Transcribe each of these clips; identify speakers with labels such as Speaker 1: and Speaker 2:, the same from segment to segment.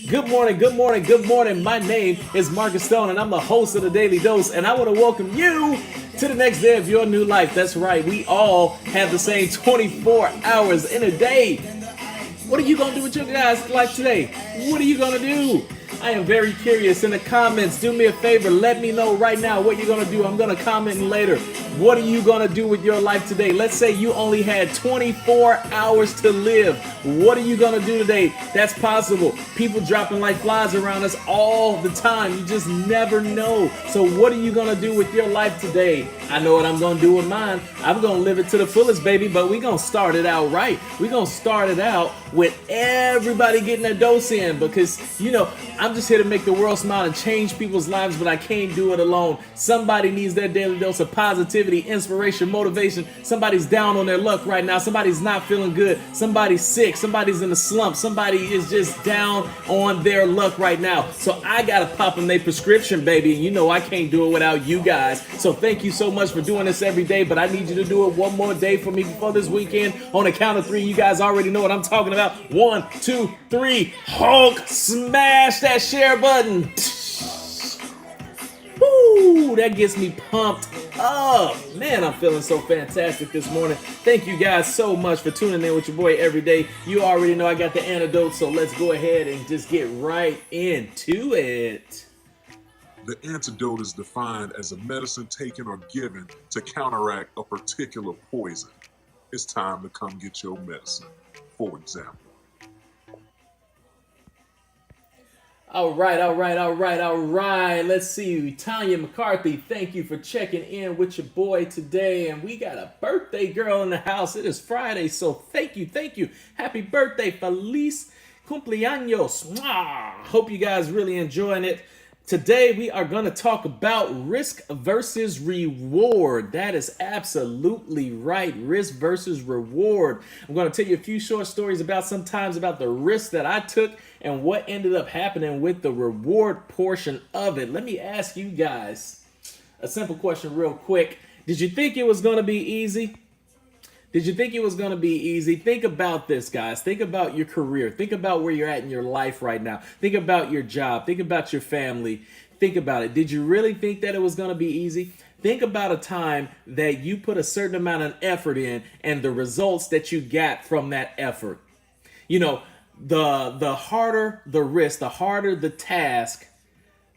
Speaker 1: Good morning, good morning, good morning. My name is Markiss Stone, and I'm the host of the Daily Dose, and I want to welcome you to the next day of your new life. That's right, we all have the same 24 hours in a day. What are you going to do with your guys' life today? What are you going to do? I am very curious. In the comments, do me a favor. Let me know right now what you're going to do. I'm going to comment later. What are you going to do with your life today? Let's say you only had 24 hours to live. What are you going to do today? That's possible. People dropping like flies around us all the time. You just never know. So what are you going to do with your life today? I know what I'm going to do with mine. I'm going to live it to the fullest, baby, but we're going to start it out right. We're going to start it out with everybody getting their dose in because, I'm just here to make the world smile and change people's lives, but I can't do it alone. Somebody needs their daily dose of positivity, inspiration, motivation. Somebody's down on their luck right now. Somebody's not feeling good. Somebody's sick. Somebody's in a slump. Somebody is just down on their luck right now. So I got to pop them their prescription, baby. And I can't do it without you guys. So thank you so much for doing this every day, but I need you to do it one more day for me before this weekend. On the count of 3, you guys already know what I'm talking about. 1, 2, 3. Hulk smash that share button. Woo, that gets me pumped up. Man, I'm feeling so fantastic this morning. Thank you guys so much for tuning in with your boy every day. You already know I got the antidote, so let's go ahead and just get right into it.
Speaker 2: The antidote is defined as a medicine taken or given to counteract a particular poison. It's time to come get your medicine. For example.
Speaker 1: All right. Let's see. Tanya McCarthy, thank you for checking in with your boy today. And we got a birthday girl in the house. It is Friday, so thank you. Happy birthday, Feliz cumpleaños. Mwah! Hope you guys really enjoying it. Today, we are going to talk about risk versus reward. That is absolutely right. Risk versus reward. I'm going to tell you a few short stories about the risk that I took and what ended up happening with the reward portion of it. Let me ask you guys a simple question real quick. Did you think it was going to be easy? Think about this, guys. Think about your career. Think about where you're at in your life right now. Think about your job. Think about your family. Think about it. Did you really think that it was going to be easy? Think about a time that you put a certain amount of effort in and the results that you got from that effort. The harder the risk, the harder the task,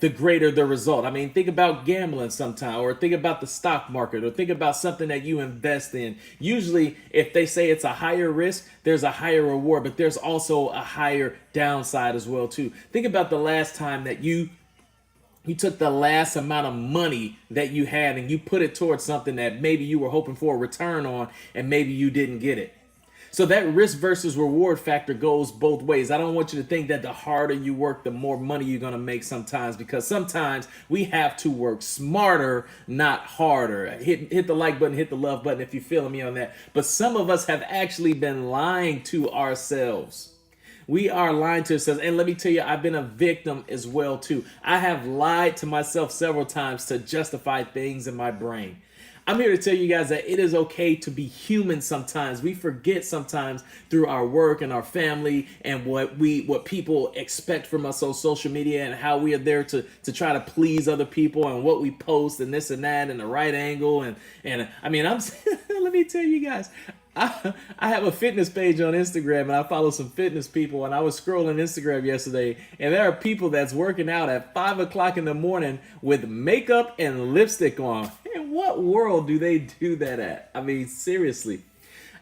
Speaker 1: the greater the result. I mean, think about gambling sometime, or think about the stock market, or think about something that you invest in. Usually, if they say it's a higher risk, there's a higher reward, but there's also a higher downside as well, too. Think about the last time that you took the last amount of money that you had and you put it towards something that maybe you were hoping for a return on, and maybe you didn't get it. So that risk versus reward factor goes both ways. I don't want you to think that the harder you work, the more money you're going to make sometimes, because sometimes we have to work smarter, not harder. Hit the like button, hit the love button if you're feeling me on that. But some of us have actually been lying to ourselves. We are lying to ourselves. And let me tell you, I've been a victim as well, too. I have lied to myself several times to justify things in my brain. I'm here to tell you guys that it is okay to be human sometimes. We forget sometimes through our work and our family and what people expect from us on social media and how we are there to try to please other people and what we post and this and that and the right angle. And I mean, let me tell you guys, I have a fitness page on Instagram and I follow some fitness people, and I was scrolling Instagram yesterday and there are people that's working out at 5 o'clock in the morning with makeup and lipstick on. In what world do they do that at? I mean, seriously.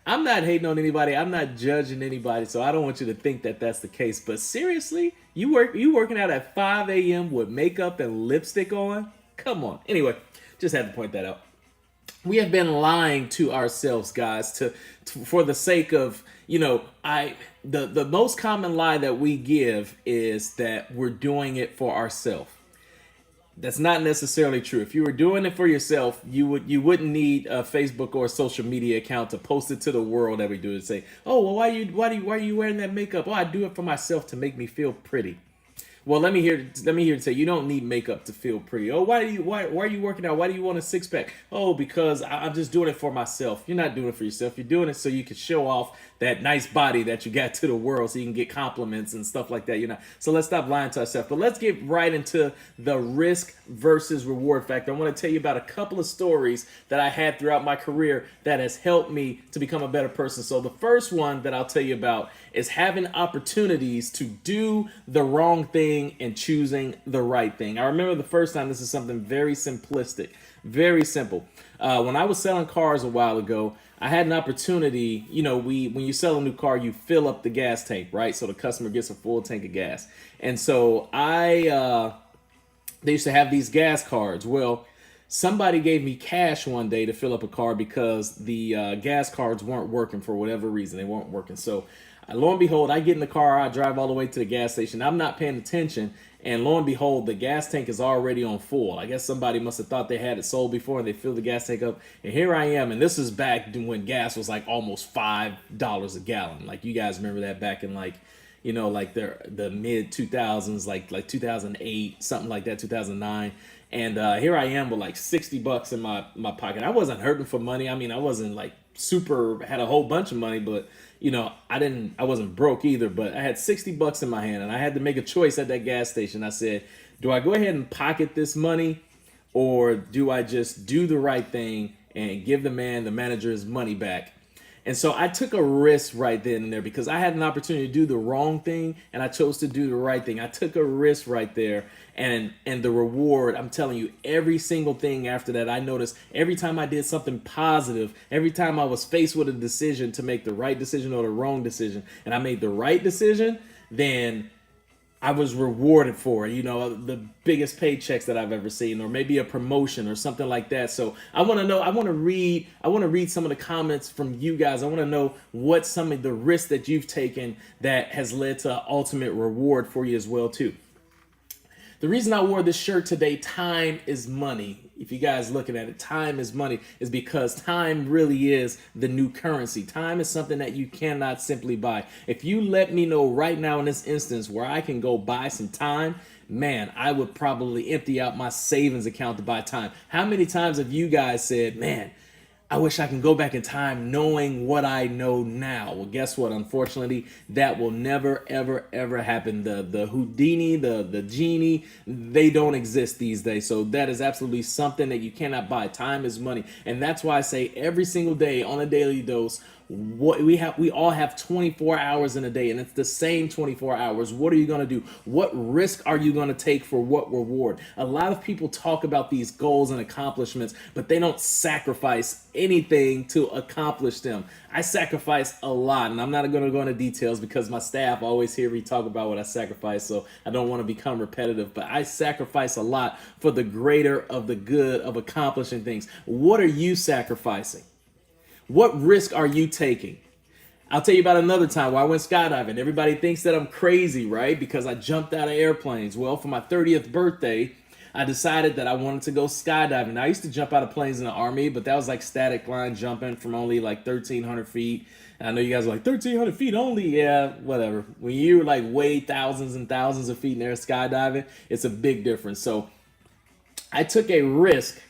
Speaker 1: I'm not hating on anybody. I'm not judging anybody, so I don't want you to think that that's the case. But seriously, you working out at 5 a.m. with makeup and lipstick on? Come on. Anyway, just had to point that out. We have been lying to ourselves, guys, for the sake of, the most common lie that we give is that we're doing it for ourselves. That's not necessarily true. If you were doing it for yourself, you wouldn't need a Facebook or a social media account to post it to the world every day and say, "Oh, well, why are you wearing that makeup?" "Oh, I do it for myself to make me feel pretty." Well, let me hear it say you don't need makeup to feel pretty. Oh, why are you working out? Why do you want a six pack? Oh, because I'm just doing it for myself. You're not doing it for yourself. You're doing it so you can show off that nice body that you got to the world, so you can get compliments and stuff like that. So let's stop lying to ourselves. But let's get right into the risk versus reward factor. I want to tell you about a couple of stories that I had throughout my career that has helped me to become a better person. So the first one that I'll tell you about is having opportunities to do the wrong thing and choosing the right thing. I remember the first time. This is something very simplistic, very simple. When I was selling cars a while ago, I had an opportunity. When you sell a new car, you fill up the gas tank, right? So the customer gets a full tank of gas. And so they used to have these gas cards. Well, somebody gave me cash one day to fill up a car because the gas cards weren't working for whatever reason. They weren't working. So lo and behold, I get in the car, I drive all the way to the gas station. I'm not paying attention. And lo and behold, the gas tank is already on full. I guess somebody must have thought they had it sold before and they filled the gas tank up. And here I am. And this is back when gas was like almost $5 a gallon. Like, you guys remember that back in like the mid 2000s, like 2008, something like that, 2009. And here I am with like $60 in my pocket. I wasn't hurting for money. I mean, I wasn't like had a whole bunch of money, but I wasn't broke either, but I had $60 in my hand and I had to make a choice at that gas station. I said, do I go ahead and pocket this money, or do I just do the right thing and give the manager his money back? And so I took a risk right then and there because I had an opportunity to do the wrong thing and I chose to do the right thing. I took a risk right there, and the reward, I'm telling you, every single thing after that, I noticed every time I did something positive, every time I was faced with a decision to make the right decision or the wrong decision, and I made the right decision, then I was rewarded for it, the biggest paychecks that I've ever seen, or maybe a promotion or something like that. So I want to read some of the comments from you guys. I want to know what some of the risks that you've taken that has led to an ultimate reward for you as well too. The reason I wore this shirt today, time is money. If you guys looking at it, time is money, is because time really is the new currency. Time is something that you cannot simply buy. If you let me know right now in this instance where I can go buy some time, man, I would probably empty out my savings account to buy time. How many times have you guys said, man, I wish I can go back in time knowing what I know now? Well, guess what? Unfortunately, that will never, ever, ever happen. The Houdini, the genie, they don't exist these days. So that is absolutely something that you cannot buy. Time is money. And that's why I say every single day on a daily dose, we all have 24 hours in a day, and it's the same 24 hours. What are you going to do? What risk are you going to take for what reward? A lot of people talk about these goals and accomplishments, but they don't sacrifice anything to accomplish them. I sacrifice a lot, and I'm not going to go into details because my staff always hear me talk about what I sacrifice, so I don't want to become repetitive, but I sacrifice a lot for the greater of the good of accomplishing things. What are you sacrificing? What risk are you taking? I'll tell you about another time where I went skydiving. Everybody thinks that I'm crazy, right? Because I jumped out of airplanes. Well, for my 30th birthday, I decided that I wanted to go skydiving. Now, I used to jump out of planes in the Army, but that was like static line jumping from only like 1,300 feet. And I know you guys are like, 1,300 feet only? Yeah, whatever. When you like way thousands and thousands of feet in the air skydiving, it's a big difference. So I took a risk.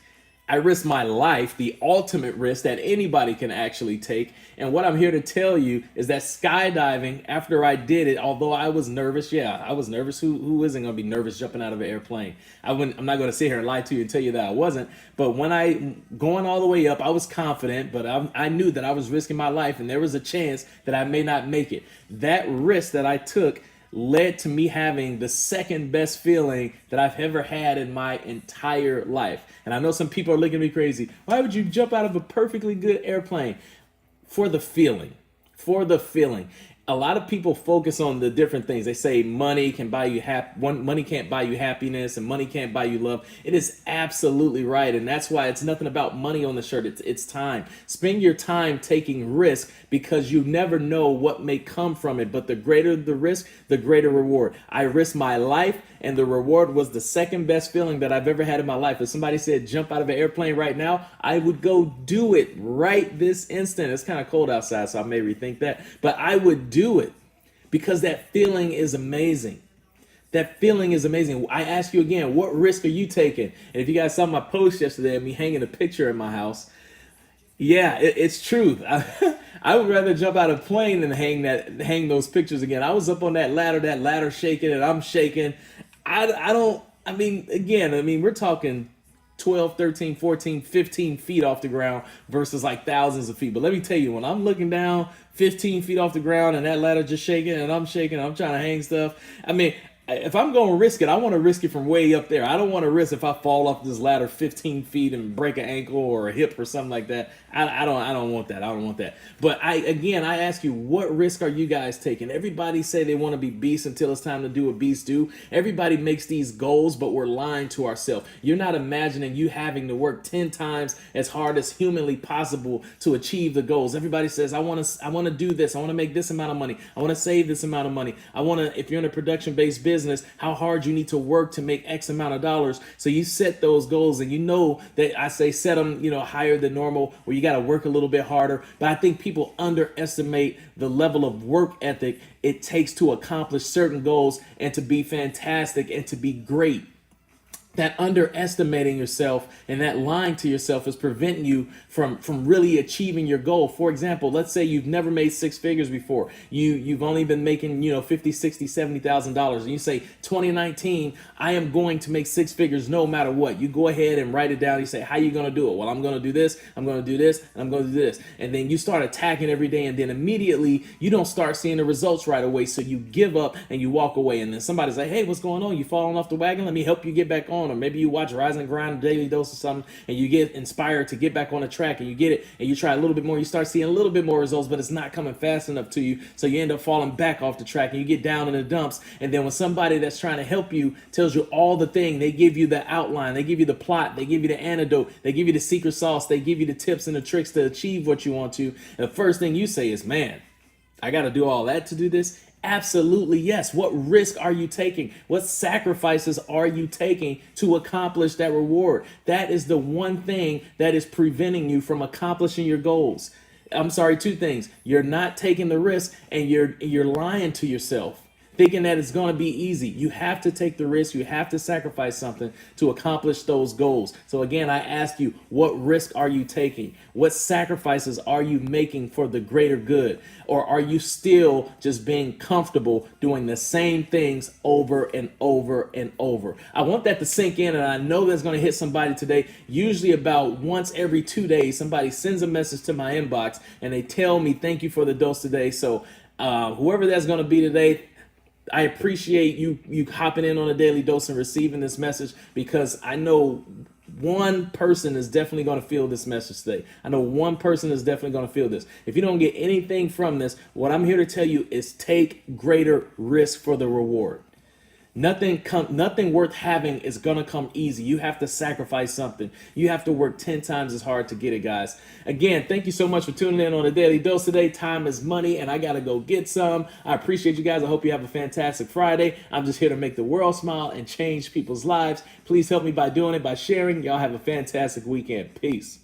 Speaker 1: I risked my life, the ultimate risk that anybody can actually take. And what I'm here to tell you is that skydiving, after I did it, although I was nervous, I was nervous. Who isn't going to be nervous jumping out of an airplane? I'm not going to sit here and lie to you and tell you that I wasn't. But when going all the way up, I was confident, but I knew that I was risking my life and there was a chance that I may not make it. That risk that I took led to me having the second best feeling that I've ever had in my entire life. And I know some people are looking at me crazy. Why would you jump out of a perfectly good airplane? For the feeling. For the feeling. A lot of people focus on the different things. They say money can buy you money can't buy you happiness, and money can't buy you love. It is absolutely right, and that's why it's nothing about money on the shirt. It's time. Spend your time taking risk because you never know what may come from it. But the greater the risk, the greater reward. I risked my life, and the reward was the second best feeling that I've ever had in my life. If somebody said jump out of an airplane right now, I would go do it right this instant. It's kind of cold outside, so I may rethink that. But I would do it because that feeling is amazing. That feeling is amazing. I ask you again, what risk are you taking? And if you guys saw my post yesterday of me hanging a picture in my house, yeah, it's truth. I would rather jump out of a plane than hang those pictures again. I was up on that ladder shaking, and I'm shaking. I don't. I mean, again, we're talking 12, 13, 14, 15 feet off the ground versus like thousands of feet. But let me tell you, when I'm looking down 15 feet off the ground and that ladder just shaking and I'm shaking, I'm trying to hang stuff. I mean, if I'm going to risk it, I want to risk it from way up there. I don't want to risk if I fall off this ladder 15 feet and break an ankle or a hip or something like that. I don't want that. I don't want that. But I ask you, what risk are you guys taking? Everybody say they want to be beasts until it's time to do what beasts do. Everybody makes these goals, but we're lying to ourselves. You're not imagining you having to work 10 times as hard as humanly possible to achieve the goals. Everybody says, I want to do this. I want to make this amount of money. I want to save this amount of money. I want to, if you're in a production-based business, how hard you need to work to make X amount of dollars. So you set those goals, and you know that I say set them, higher than normal, where you got to work a little bit harder. But I think people underestimate the level of work ethic it takes to accomplish certain goals and to be fantastic and to be great. That underestimating yourself and that lying to yourself is preventing you from really achieving your goal. For example, let's say you've never made six figures before. You've only been making, 50, 60, $70,000. And you say 2019, I am going to make six figures no matter what. You go ahead and write it down. You say, how are you going to do it? Well, I'm going to do this, I'm going to do this, and I'm going to do this. And then you start attacking every day, and then immediately you don't start seeing the results right away. So you give up and you walk away. And then somebody's like, hey, what's going on? You falling off the wagon? Let me help you get back on. Or maybe you watch Rise and Grind Daily Dose or something, and you get inspired to get back on the track, and you get it, and you try a little bit more. You start seeing a little bit more results, but it's not coming fast enough to you. So you end up falling back off the track, and you get down in the dumps. And then when somebody that's trying to help you tells you all the thing, they give you the outline, they give you the plot, they give you the antidote, they give you the secret sauce, they give you the tips and the tricks to achieve what you want to. And the first thing you say is, man, I got to do all that to do this? Absolutely yes. What risk are you taking? What sacrifices are you taking to accomplish that reward? That is the one thing that is preventing you from accomplishing your goals. I'm sorry, two things. You're not taking the risk, and you're lying to yourself, thinking that it's going to be easy. You have to take the risk. You have to sacrifice something to accomplish those goals. So again, I ask you, what risk are you taking? What sacrifices are you making for the greater good? Or are you still just being comfortable doing the same things over and over and over? I want that to sink in, and I know that's going to hit somebody today. Usually about once every 2 days, somebody sends a message to my inbox and they tell me, thank you for the dose today. So whoever that's going to be today, I appreciate you hopping in on a daily dose and receiving this message, because I know one person is definitely going to feel this message today. I know one person is definitely going to feel this. If you don't get anything from this, what I'm here to tell you is take greater risk for the reward. Nothing worth having is going to come easy. You have to sacrifice something. You have to work 10 times as hard to get it, guys. Again, thank you so much for tuning in on a Daily Dose today. Time is money, and I got to go get some. I appreciate you guys. I hope you have a fantastic Friday. I'm just here to make the world smile and change people's lives. Please help me by doing it, by sharing. Y'all have a fantastic weekend. Peace.